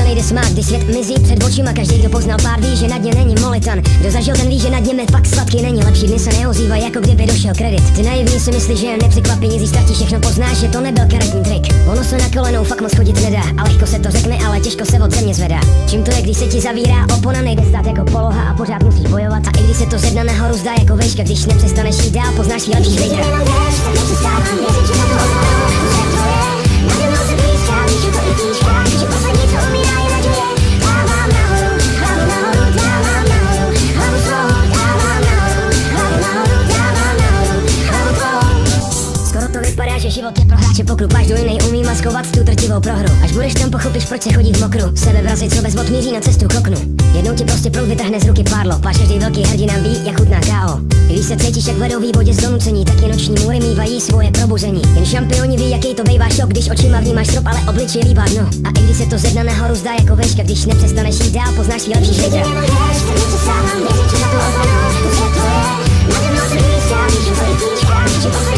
nejde smát, když svět mizí před očima. Každý, kdo poznal pár, ví, že na dně není molitan. Kdo zažil, ten ví, že na dně med fakt sladký není. Lepší dny se neozývají, jako kdyby došel kredit. Ty naivní si myslí, že je nepřekvapí, nic ztratí, všechno poznáš, že to nebyl karetní trik. Ono se na kolenou fakt moc chodit nedá, a lehko se to řekne, ale těžko se od země zvedá. Čím to je, když se ti zavírá opona, nejde stát jako poloha a pořád musíš bojovat. A i když se to ze dna nahoru zdá jako vejška, když nepřestaneš jít dál, poznáš svý lepší zítra. Vypadá, že život je pro hráče pokru. Až do jinej umí maskovat tu trtivou prohru. Až budeš tam, pochopíš, proč se chodí v mokru. Sebevrazy, co bez bod míří na cestu k oknu. Jednou ti prostě proud vytrhne z ruky pádlo. Páč každý velký hrdina ví, jak chutná KO. Když se cítíš jak ledový bodě z donucení, taky noční můry mývají svoje probuzení. Jen šampioni ví, jaký to bývá šok, když očima vnímáš strop, ale obličej líbá dno. A i když se to ze dna nahoru zdá jako vejška, když nepřestaneš jít dál, poznáš svý lepší zítra. Nade mnou se blízká, víš, že to je